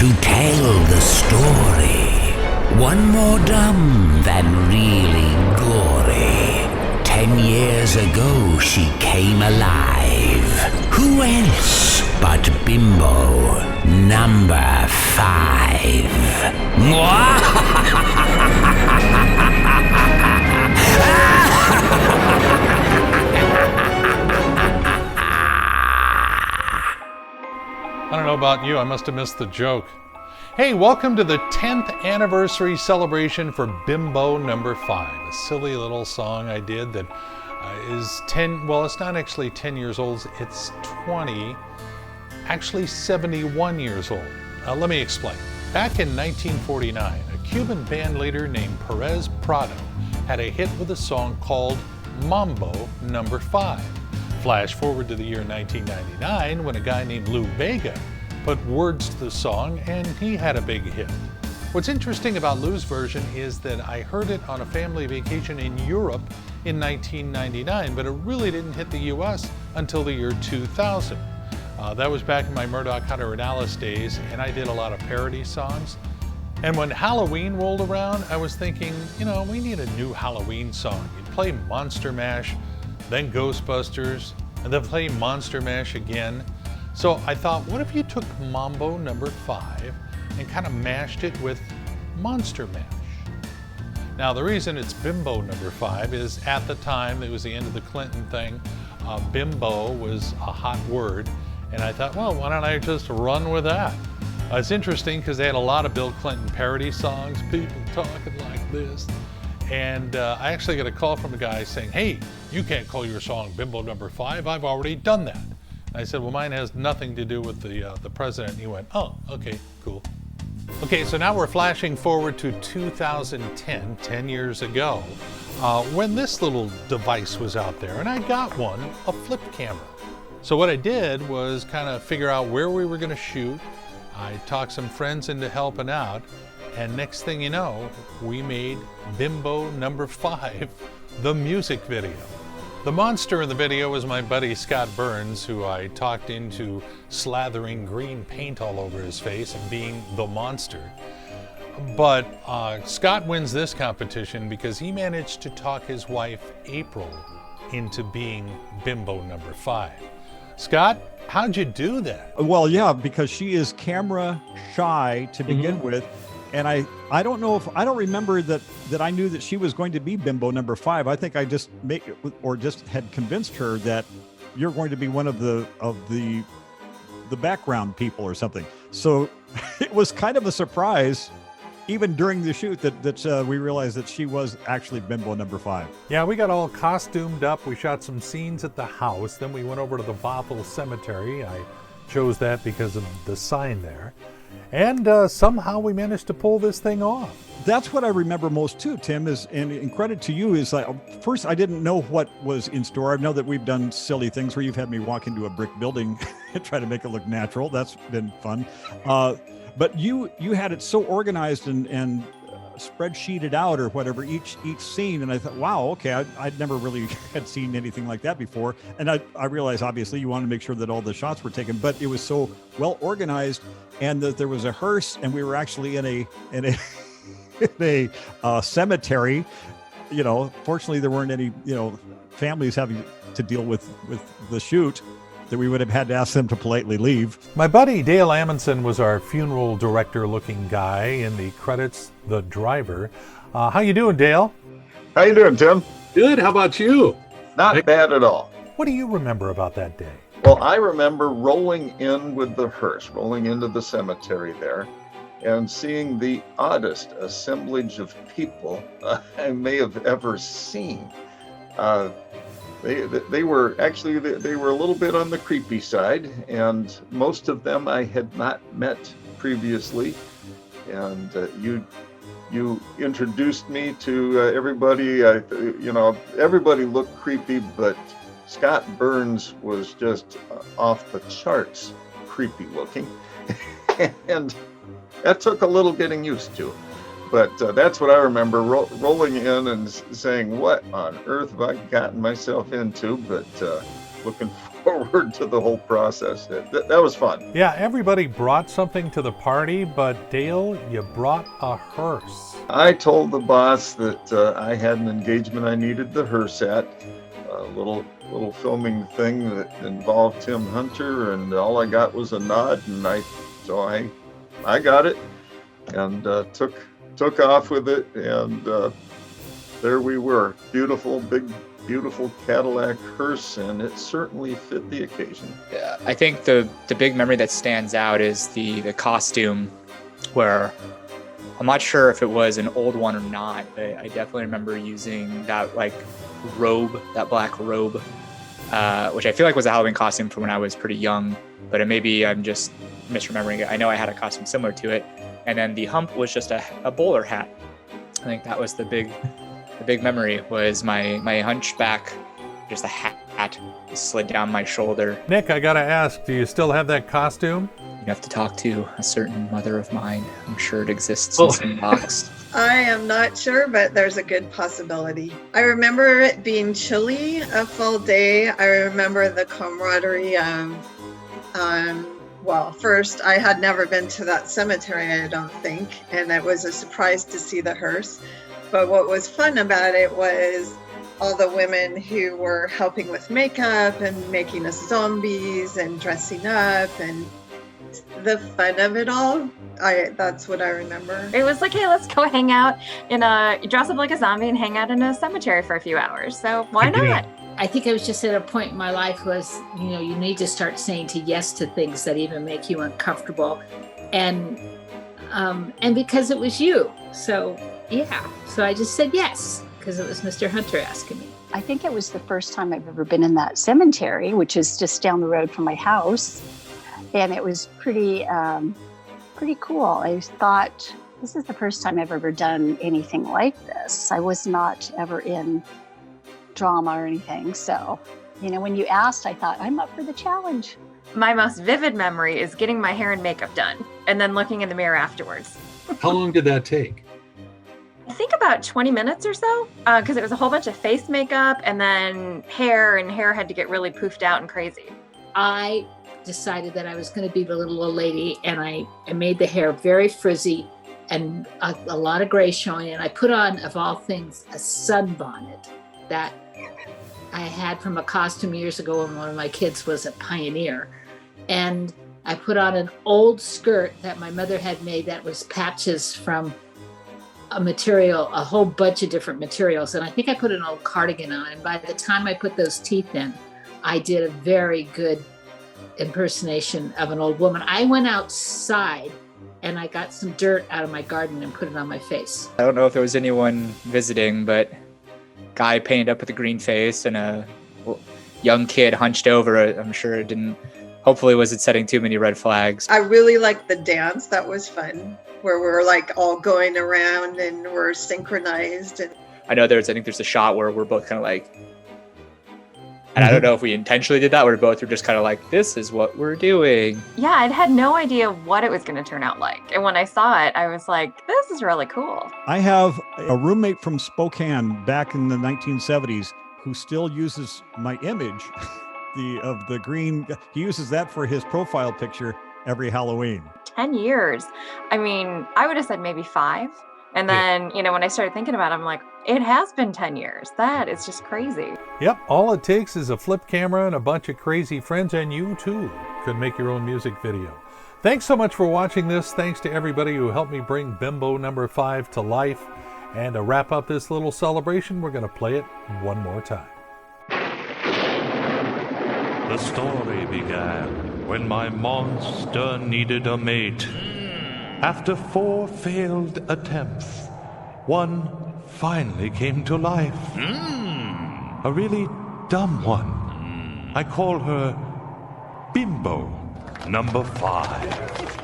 to tell the story. One more dumb than really gory. 10 years ago she came alive. Who else but Bimbo number 5? I don't know about you, I must have missed the joke. Hey, welcome to the 10th anniversary celebration for Bimbo number 5. A silly little song I did that is 10, well, it's not actually 10 years old, it's 20, actually 71 years old. Let me explain. Back in 1949, a Cuban band leader named Perez Prado had a hit with a song called Mambo number 5. Flash forward to the year 1999 when a guy named Lou Bega put words to the song and he had a big hit. What's interesting about Lou's version is that I heard it on a family vacation in Europe in 1999, but it really didn't hit the US until the year 2000. That was back in my Murdoch Hunter and Alice days, and I did a lot of parody songs. And when Halloween rolled around, I was thinking, we need a new Halloween song. You'd play Monster Mash, then Ghostbusters, and then play Monster Mash again. So I thought, what if you took Mambo number 5 and kind of mashed it with Monster Mash? Now the reason it's Bimbo number 5 is at the time, it was the end of the Clinton thing, Bimbo was a hot word, and I thought, well, why don't I just run with that? It's interesting because they had a lot of Bill Clinton parody songs, people talking like this. And I actually got a call from a guy saying, hey, you can't call your song Bimbo number 5, I've already done that. And I said, well, mine has nothing to do with the president. And he went, oh, okay, cool. Okay, so now we're flashing forward to 2010, 10 years ago, when this little device was out there, and I got one, a flip camera. So what I did was kind of figure out where we were gonna shoot. I talked some friends into helping out, and next thing you know, we made Bimbo number 5, the music video. The monster in the video was my buddy Scott Burns, who I talked into slathering green paint all over his face and being the monster. But Scott wins this competition because he managed to talk his wife, April, into being Bimbo number 5. Scott, how'd you do that? Well, yeah, because she is camera shy to begin with. And I don't know if I don't remember that I knew that she was going to be Bimbo number 5. I think I just just had convinced her that you're going to be one of the background people or something. So it was kind of a surprise, even during the shoot, that we realized that she was actually Bimbo number 5. Yeah, we got all costumed up. We shot some scenes at the house. Then we went over to the Bothell Cemetery. I chose that because of the sign there. And somehow we managed to pull this thing off. That's what I remember most too, Tim, and credit to you is first I didn't know what was in store. I know that we've done silly things where you've had me walk into a brick building and try to make it look natural. That's been fun. But you had it so organized and spreadsheeted out or whatever each scene, and I thought, wow, okay, I'd never really had seen anything like that before. And I realized obviously you wanted to make sure that all the shots were taken, but it was so well organized, and that there was a hearse, and we were actually in a cemetery. Fortunately there weren't any families having to deal with the shoot that we would have had to ask them to politely leave. My buddy Dale Amundsen was our funeral director looking guy. In the credits, the driver. How you doing, Dale? How you doing, Tim? Good. How about you? Not bad at all. What do you remember about that day? Well, I remember rolling in with the hearse, rolling into the cemetery there, and seeing the oddest assemblage of people I may have ever seen. They were a little bit on the creepy side, and most of them I had not met previously. And you introduced me to everybody. Everybody looked creepy, but Scott Burns was just off the charts creepy looking, and that took a little getting used to. But that's what I remember, rolling in and saying, what on earth have I gotten myself into? But looking forward to the whole process. That was fun. Yeah, everybody brought something to the party, but Dale, you brought a hearse. I told the boss that I had an engagement I needed the hearse at, a little filming thing that involved Tim Hunter, and all I got was a nod, and I got it and took off with it, and there we were. Beautiful, beautiful Cadillac hearse, and it certainly fit the occasion. Yeah, I think the big memory that stands out is the costume, where I'm not sure if it was an old one or not, but I definitely remember using that robe, that black robe, which I feel like was a Halloween costume from when I was pretty young, but maybe I'm just misremembering it. I know I had a costume similar to it, and then the hump was just a bowler hat. I think that was the big memory, was my hunchback, just a hat slid down my shoulder. Nick, I gotta ask, do you still have that costume? You have to talk to a certain mother of mine. I'm sure it exists in some box. I am not sure, but there's a good possibility. I remember it being chilly a fall day. I remember the camaraderie of, well, first, I had never been to that cemetery, I don't think, and it was a surprise to see the hearse. But what was fun about it was all the women who were helping with makeup and making us zombies and dressing up and the fun of it all. That's what I remember. It was like, hey, let's go hang out dress up like a zombie and hang out in a cemetery for a few hours. So why not? I think I was just at a point in my life was, you need to start saying yes to things that even make you uncomfortable. And because it was you. So yeah. So I just said yes, because it was Mr. Hunter asking me. I think it was the first time I've ever been in that cemetery, which is just down the road from my house. And it was pretty cool. I thought, this is the first time I've ever done anything like this. I was not ever in drama or anything. So, when you asked, I thought, I'm up for the challenge. My most vivid memory is getting my hair and makeup done and then looking in the mirror afterwards. How long did that take? I think about 20 minutes or so, because it was a whole bunch of face makeup and then hair had to get really poofed out and crazy. I decided that I was going to be the little old lady, and I made the hair very frizzy and a lot of gray showing, and I put on, of all things, a sunbonnet that I had from a costume years ago when one of my kids was a pioneer. And I put on an old skirt that my mother had made that was patches from a whole bunch of different materials. And I think I put an old cardigan on, and by the time I put those teeth in, I did a very good impersonation of an old woman. I went outside and I got some dirt out of my garden and put it on my face. I don't know if there was anyone visiting, but guy painted up with a green face and a young kid hunched over it. I'm sure it didn't, hopefully wasn't setting too many red flags. I really liked the dance. That was fun, where we were all going around and we're synchronized. And I know I think there's a shot where we're both kind of and I don't know if we intentionally did that, or both were just kind of this is what we're doing. Yeah, I'd had no idea what it was going to turn out like. And when I saw it, I was like, this is really cool. I have a roommate from Spokane back in the 1970s who still uses my image of the green. He uses that for his profile picture every Halloween. 10 years. I mean, I would have said maybe 5. And then, when I started thinking about it, I'm like, it has been 10 years. That is just crazy. Yep, all it takes is a flip camera and a bunch of crazy friends, and you too could make your own music video. Thanks so much for watching this. Thanks to everybody who helped me bring Bimbo number 5 to life. And to wrap up this little celebration, we're going to play it one more time. The story began when my monster needed a mate. After 4 failed attempts, one finally came to life. A really dumb one. I call her Bimbo number 5.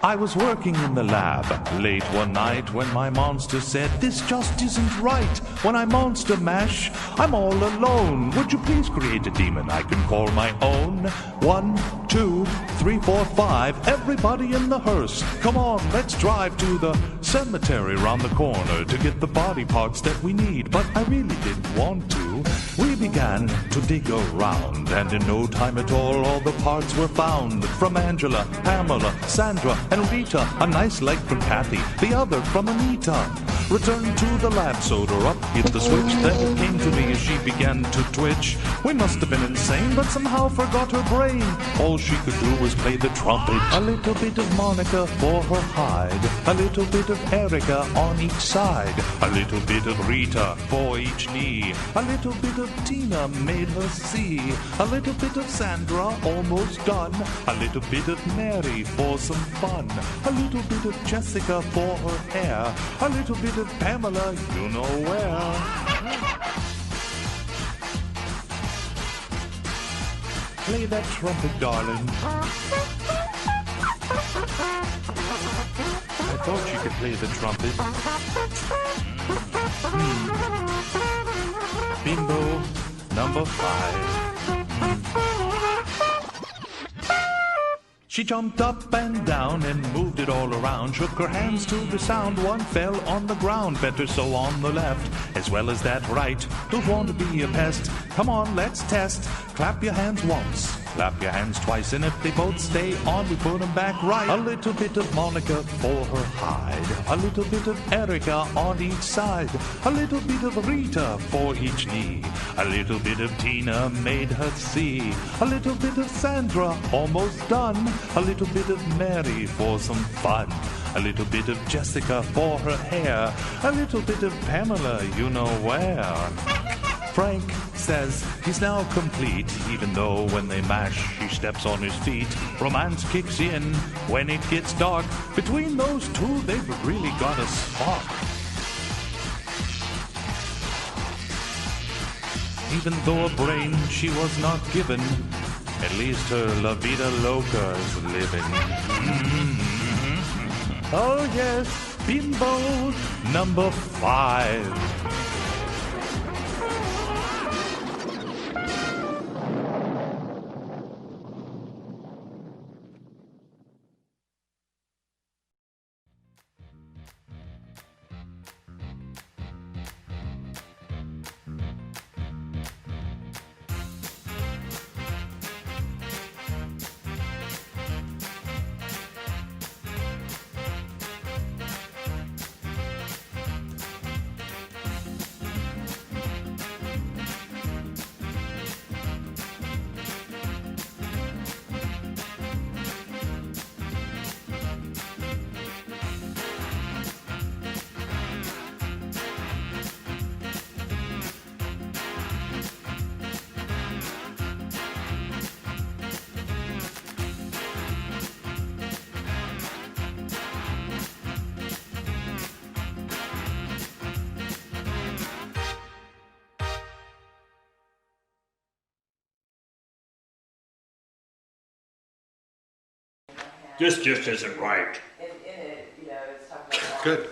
I was working in the lab late one night when my monster said, "This just isn't right. When I monster mash, I'm all alone. Would you please create a demon I can call my own? 1, 2, 3, 4, 5. Everybody in the hearse. Come on, let's drive to the cemetery round the corner to get the body parts that we need." But I really didn't want to. We began to dig around, and in no time at all the parts were found. From Angela, Pamela, Sandra, and Rita. A nice leg from Kathy, the other from Anita. Returned to the lab, sewed her up, hit the switch. Then it came to me as she began to twitch. We must have been insane, but somehow forgot her brain. All she could do was play the trumpet. A little bit of Monica for her hide, a little bit of Erica on each side, a little bit of Rita for each knee, a little bit of Tina made her see, a little bit of Sandra almost done, a little bit of Mary for some fun, a little bit of Jessica for her hair, a little bit of Pamela you know where. Play that trumpet, darling. I thought you could play the trumpet. Bimbo, number 5. She jumped up and down and moved it all around, shook her hands to the sound, one fell on the ground. Better so on the left, as well as that right. Don't want to be a pest, come on, let's test. Clap your hands once, clap your hands twice, and if they both stay on, we put them back right. A little bit of Monica for her hide, a little bit of Erica on each side, a little bit of Rita for each knee, a little bit of Tina made her see, a little bit of Sandra almost done, a little bit of Mary for some fun, a little bit of Jessica for her hair, a little bit of Pamela you know where. Frank says he's now complete, even though when they mash, he steps on his feet. Romance kicks in when it gets dark. Between those two, they've really got a spark. Even though a brain she was not given, at least her La Vida Loca's living. Oh yes, Bimbo, number 5. This just isn't right. Good.